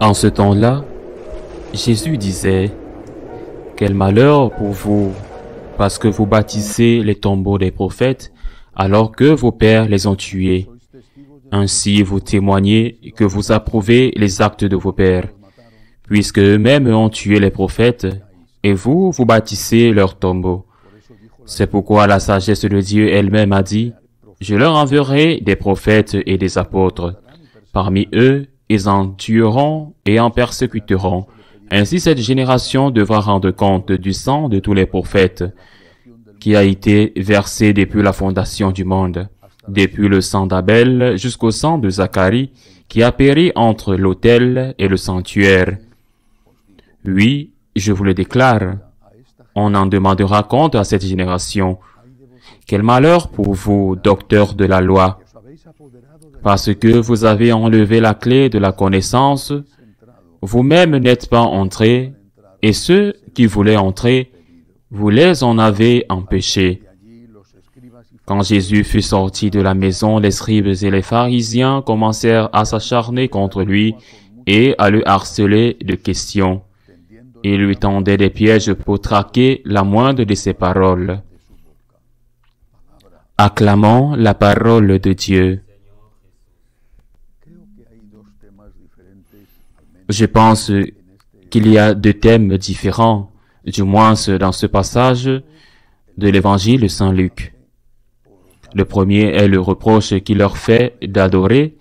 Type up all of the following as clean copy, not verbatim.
En ce temps-là, Jésus disait, « Quel malheur pour vous, parce que vous bâtissez les tombeaux des prophètes, alors que vos pères les ont tués. Ainsi vous témoignez que vous approuvez les actes de vos pères, puisque eux-mêmes ont tué les prophètes, et vous, vous bâtissez leurs tombeaux. C'est pourquoi la sagesse de Dieu elle-même a dit, « Je leur enverrai des prophètes et des apôtres. Parmi eux, ils en tueront et en persécuteront. Ainsi cette génération devra rendre compte du sang de tous les prophètes, qui a été versé depuis la fondation du monde, depuis le sang d'Abel jusqu'au sang de Zacharie, qui a péri entre l'autel et le sanctuaire. Oui, je vous le déclare, on en demandera compte à cette génération. Quel malheur pour vous, docteurs de la loi, parce que vous avez enlevé la clé de la connaissance, vous-même n'êtes pas entrés, et ceux qui voulaient entrer, vous les en avez empêchés. » Quand Jésus fut sorti de la maison, les scribes et les pharisiens commencèrent à s'acharner contre lui et à le harceler de questions. Ils lui tendaient des pièges pour traquer la moindre de ses paroles. Acclamons la parole de Dieu. Je pense qu'il y a deux thèmes différents, du moins dans ce passage de l'évangile de Saint Luc. Le premier est le reproche qu'il leur fait d'adorer,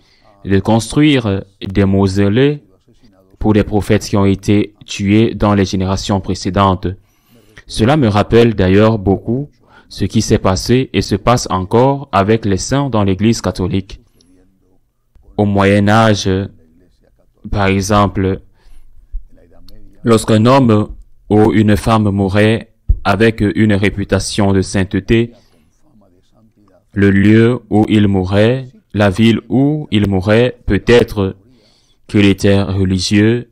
de construire des mausolées pour des prophètes qui ont été tués dans les générations précédentes. Cela me rappelle d'ailleurs beaucoup ce qui s'est passé et se passe encore avec les saints dans l'Église catholique. Au Moyen Âge, par exemple, lorsqu'un homme ou une femme mourait avec une réputation de sainteté, le lieu où il mourait, la ville où il mourait, peut-être qu'il était religieux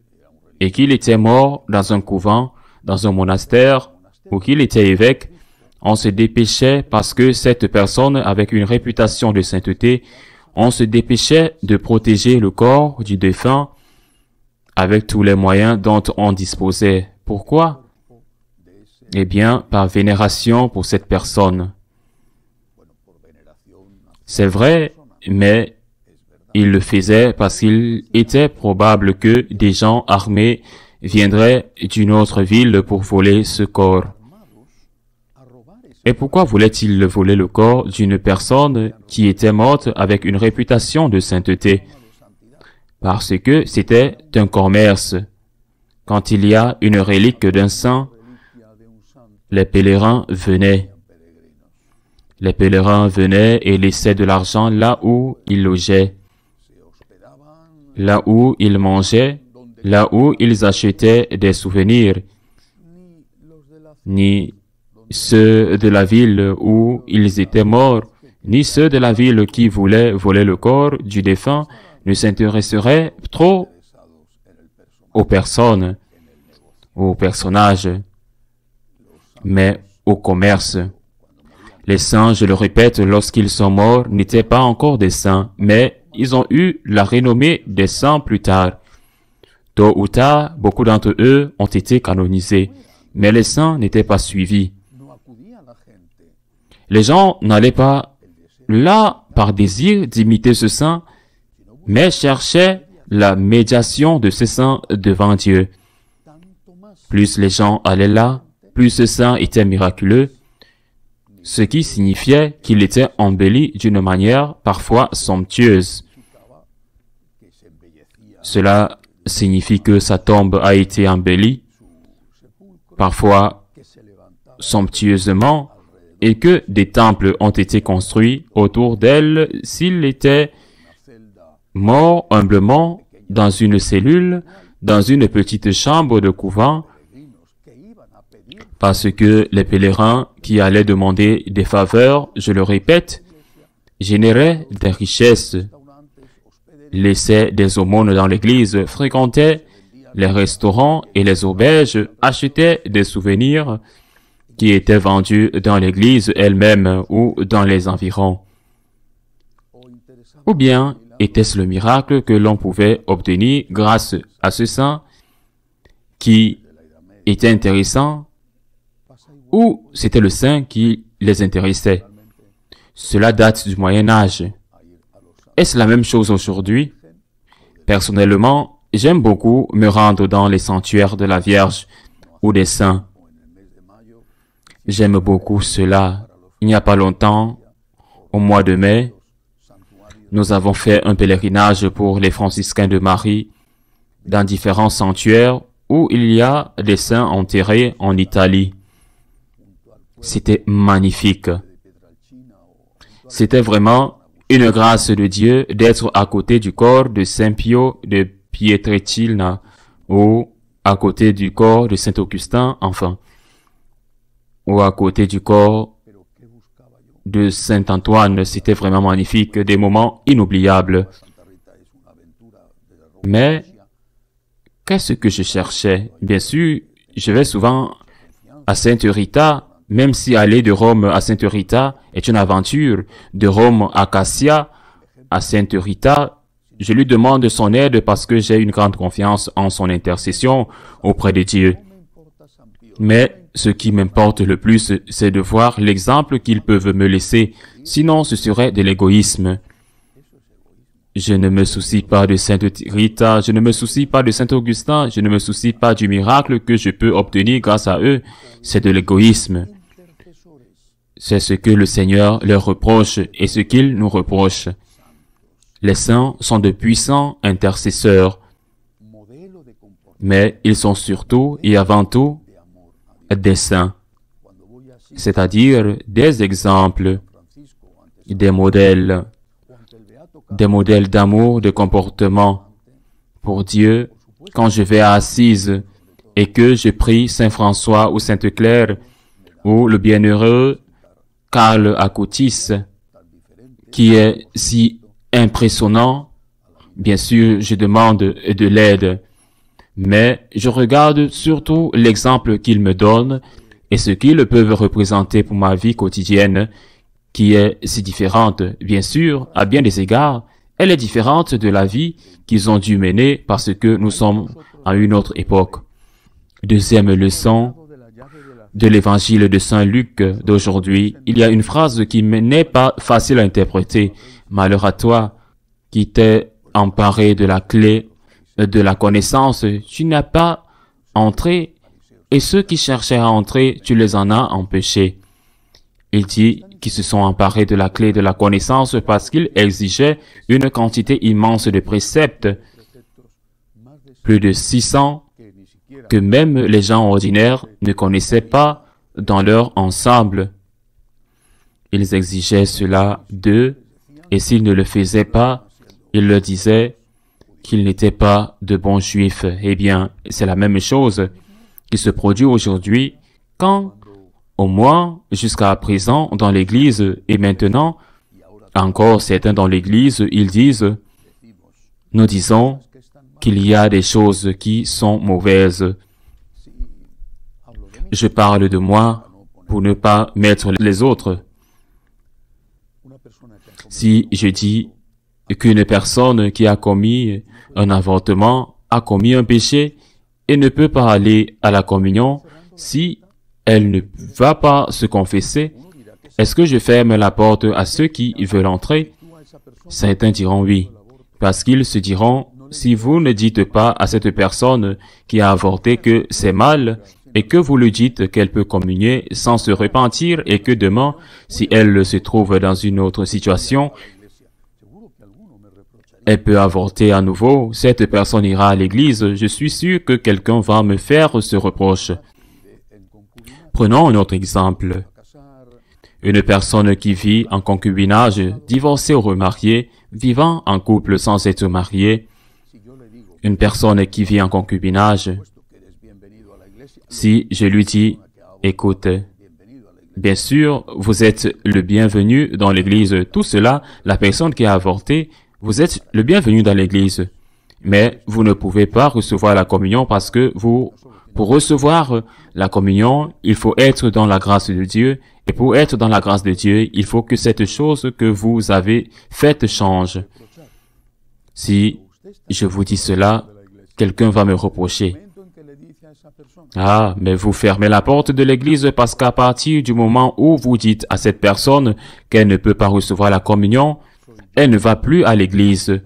et qu'il était mort dans un couvent, dans un monastère, ou qu'il était évêque, on se dépêchait parce que cette personne avec une réputation de sainteté, on se dépêchait de protéger le corps du défunt avec tous les moyens dont on disposait. Pourquoi? Eh bien, par vénération pour cette personne. C'est vrai, mais il le faisait parce qu'il était probable que des gens armés viendraient d'une autre ville pour voler ce corps. Et pourquoi voulait-il voler le corps d'une personne qui était morte avec une réputation de sainteté? Parce que c'était un commerce. Quand il y a une relique d'un saint, les pèlerins venaient. Les pèlerins venaient et laissaient de l'argent là où ils logeaient, là où ils mangeaient, là où ils achetaient des souvenirs. Ni ceux de la ville où ils étaient morts, ni ceux de la ville qui voulaient voler le corps du défunt ne s'intéresseraient trop aux personnes, aux personnages, mais au commerce. Les saints, je le répète, lorsqu'ils sont morts, n'étaient pas encore des saints, mais ils ont eu la renommée des saints plus tard. Tôt ou tard, beaucoup d'entre eux ont été canonisés, mais les saints n'étaient pas suivis. Les gens n'allaient pas là par désir d'imiter ce saint, mais cherchaient la médiation de ce saint devant Dieu. Plus les gens allaient là, plus ce saint était miraculeux, ce qui signifiait qu'il était embelli d'une manière parfois somptueuse. Cela signifie que sa tombe a été embellie, parfois somptueusement, et que des temples ont été construits autour d'elle s'il était mort humblement dans une cellule, dans une petite chambre de couvent, parce que les pèlerins qui allaient demander des faveurs, je le répète, généraient des richesses, laissaient des aumônes dans l'église, fréquentaient les restaurants et les auberges, achetaient des souvenirs qui étaient vendus dans l'église elle-même ou dans les environs? Ou bien était-ce le miracle que l'on pouvait obtenir grâce à ce sang qui était intéressant, ou c'était le saint qui les intéressait? Cela date du Moyen Âge. Est-ce la même chose aujourd'hui? Personnellement, j'aime beaucoup me rendre dans les sanctuaires de la Vierge ou des saints. J'aime beaucoup cela. Il n'y a pas longtemps, au mois de mai, nous avons fait un pèlerinage pour les franciscains de Marie dans différents sanctuaires où il y a des saints enterrés en Italie. C'était magnifique. C'était vraiment une grâce de Dieu d'être à côté du corps de Saint Pio de Pietrelcina ou à côté du corps de Saint Augustin, enfin, ou à côté du corps de Saint Antoine. C'était vraiment magnifique, des moments inoubliables. Mais qu'est-ce que je cherchais? Bien sûr, je vais souvent à Sainte Rita, même si aller de Rome à Sainte Rita est une aventure. De Rome à Cassia, à Sainte Rita, je lui demande son aide parce que j'ai une grande confiance en son intercession auprès de Dieu. Mais ce qui m'importe le plus, c'est de voir l'exemple qu'ils peuvent me laisser. Sinon, ce serait de l'égoïsme. Je ne me soucie pas de Sainte Rita, je ne me soucie pas de Saint Augustin, je ne me soucie pas du miracle que je peux obtenir grâce à eux. C'est de l'égoïsme. C'est ce que le Seigneur leur reproche et ce qu'il nous reproche. Les saints sont de puissants intercesseurs, mais ils sont surtout et avant tout des saints, c'est-à-dire des exemples, des modèles d'amour, de comportement pour Dieu. Quand je vais à Assise et que je prie Saint François ou Sainte Claire ou le bienheureux Karl Acutis, qui est si impressionnant, bien sûr, je demande de l'aide, mais je regarde surtout l'exemple qu'ils me donnent et ce qu'ils peuvent représenter pour ma vie quotidienne, qui est si différente. Bien sûr, à bien des égards, elle est différente de la vie qu'ils ont dû mener parce que nous sommes à une autre époque. Deuxième leçon de l'évangile de Saint Luc d'aujourd'hui, il y a une phrase qui n'est pas facile à interpréter. Malheur à toi qui t'es emparé de la clé de la connaissance, tu n'as pas entré, et ceux qui cherchaient à entrer, tu les en as empêchés. Il dit qu'ils se sont emparés de la clé de la connaissance parce qu'ils exigeaient une quantité immense de préceptes, plus de 600, que même les gens ordinaires ne connaissaient pas dans leur ensemble. Ils exigeaient cela d'eux, et s'ils ne le faisaient pas, ils leur disaient qu'ils n'étaient pas de bons juifs. Eh bien, c'est la même chose qui se produit aujourd'hui quand, au moins jusqu'à présent, dans l'Église, et maintenant, encore certains dans l'Église, ils disent, nous disons qu'il y a des choses qui sont mauvaises. Je parle de moi pour ne pas mettre les autres. Si je dis qu'une personne qui a commis un avortement a commis un péché et ne peut pas aller à la communion, si elle ne va pas se confesser, est-ce que je ferme la porte à ceux qui veulent entrer? Certains diront oui, parce qu'ils se diront, si vous ne dites pas à cette personne qui a avorté que c'est mal, et que vous lui dites qu'elle peut communier sans se repentir et que demain, si elle se trouve dans une autre situation, elle peut avorter à nouveau, cette personne ira à l'église, je suis sûr que quelqu'un va me faire ce reproche. Prenons un autre exemple. Une personne qui vit en concubinage, divorcée ou remariée, vivant en couple sans être mariée. Une personne qui vit en concubinage, si je lui dis, écoute, bien sûr, vous êtes le bienvenu dans l'église, tout cela, la personne qui a avorté, vous êtes le bienvenu dans l'église, mais vous ne pouvez pas recevoir la communion parce que vous Pour recevoir la communion, il faut être dans la grâce de Dieu. Et pour être dans la grâce de Dieu, il faut que cette chose que vous avez faite change. Si je vous dis cela, quelqu'un va me reprocher. Ah, mais vous fermez la porte de l'église parce qu'à partir du moment où vous dites à cette personne qu'elle ne peut pas recevoir la communion, elle ne va plus à l'église.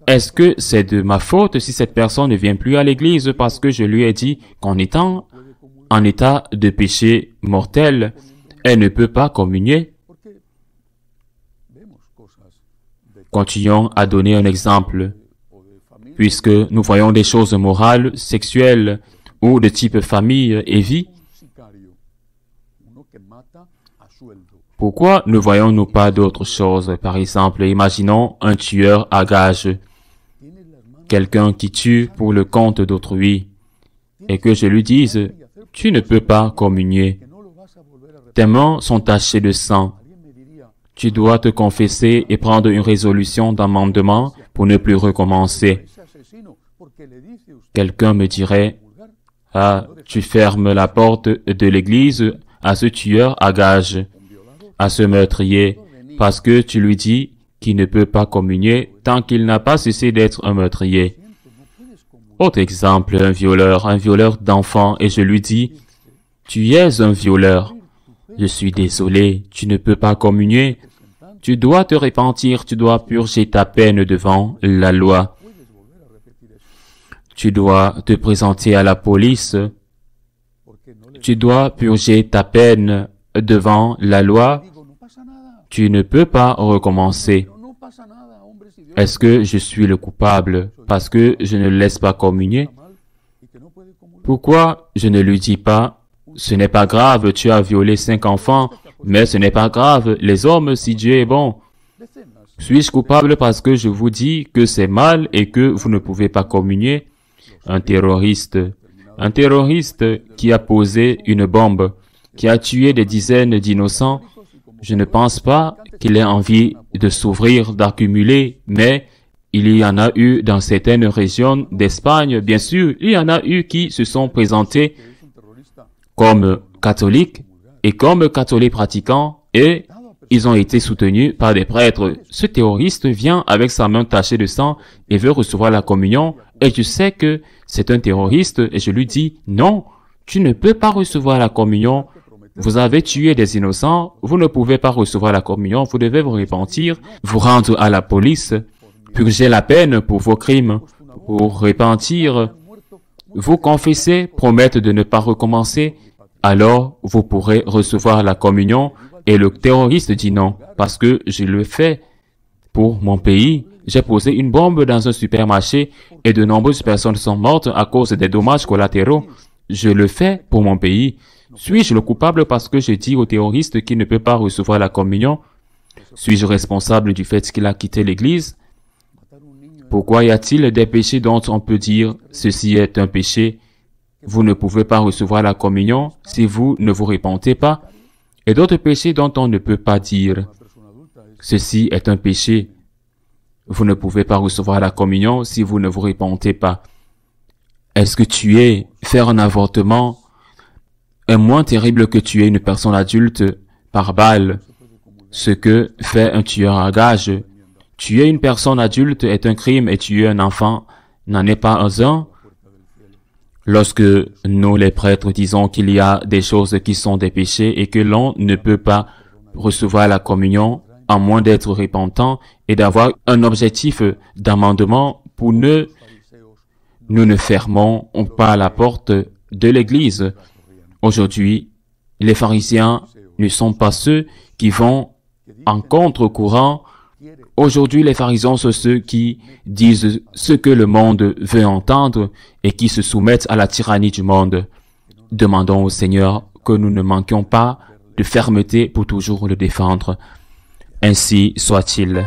Est-ce que c'est de ma faute si cette personne ne vient plus à l'église parce que je lui ai dit qu'en étant en état de péché mortel, elle ne peut pas communier? Continuons à donner un exemple, puisque nous voyons des choses morales, sexuelles ou de type famille et vie. Pourquoi ne voyons-nous pas d'autres choses? Par exemple, imaginons un tueur à gages, quelqu'un qui tue pour le compte d'autrui, et que je lui dise, tu ne peux pas communier. Tes mains sont tachées de sang. Tu dois te confesser et prendre une résolution d'amendement pour ne plus recommencer. Quelqu'un me dirait, ah, tu fermes la porte de l'église à ce tueur à gages, à ce meurtrier, parce que tu lui dis qu'il ne peut pas communier tant qu'il n'a pas cessé d'être un meurtrier. Autre exemple, un violeur d'enfants, et je lui dis, tu es un violeur. Je suis désolé, tu ne peux pas communier. Tu dois te repentir, tu dois purger ta peine devant la loi. Tu dois te présenter à la police. Tu dois purger ta peine devant la loi. Tu ne peux pas recommencer. Est-ce que je suis le coupable parce que je ne le laisse pas communier? Pourquoi je ne lui dis pas, ce n'est pas grave, tu as violé 5 enfants, mais ce n'est pas grave, les hommes, si Dieu est bon. Suis-je coupable parce que je vous dis que c'est mal et que vous ne pouvez pas communier? Un terroriste qui a posé une bombe, qui a tué des dizaines d'innocents, je ne pense pas qu'il ait envie de s'ouvrir, d'accumuler, mais il y en a eu dans certaines régions d'Espagne, bien sûr, il y en a eu qui se sont présentés comme catholiques et comme catholiques pratiquants et ils ont été soutenus par des prêtres. Ce terroriste vient avec sa main tachée de sang et veut recevoir la communion et je sais que c'est un terroriste et je lui dis non, tu ne peux pas recevoir la communion. Vous avez tué des innocents, vous ne pouvez pas recevoir la communion, vous devez vous repentir, vous rendre à la police, purger la peine pour vos crimes, vous repentir, vous confesser, promettre de ne pas recommencer, alors vous pourrez recevoir la communion. Et le terroriste dit non, parce que je le fais pour mon pays. J'ai posé une bombe dans un supermarché et de nombreuses personnes sont mortes à cause des dommages collatéraux. Je le fais pour mon pays. Suis-je le coupable parce que je dis au terroriste qu'il ne peut pas recevoir la communion? Suis-je responsable du fait qu'il a quitté l'église? Pourquoi y a-t-il des péchés dont on peut dire « ceci est un péché » vous ne pouvez pas recevoir la communion si vous ne vous repentez pas, et d'autres péchés dont on ne peut pas dire « ceci est un péché » vous ne pouvez pas recevoir la communion si vous ne vous repentez pas. Est-ce que tuer, faire un avortement est moins terrible que tuer une personne adulte par balle, ce que fait un tueur à gages? Tuer une personne adulte est un crime et tuer un enfant n'en est pas un. Lorsque nous, les prêtres, disons qu'il y a des choses qui sont des péchés et que l'on ne peut pas recevoir la communion à moins d'être repentant et d'avoir un objectif d'amendement pour nous ne fermons pas la porte de l'Église. Aujourd'hui, les pharisiens ne sont pas ceux qui vont en contre-courant. Aujourd'hui, les pharisiens sont ceux qui disent ce que le monde veut entendre et qui se soumettent à la tyrannie du monde. Demandons au Seigneur que nous ne manquions pas de fermeté pour toujours le défendre. Ainsi soit-il.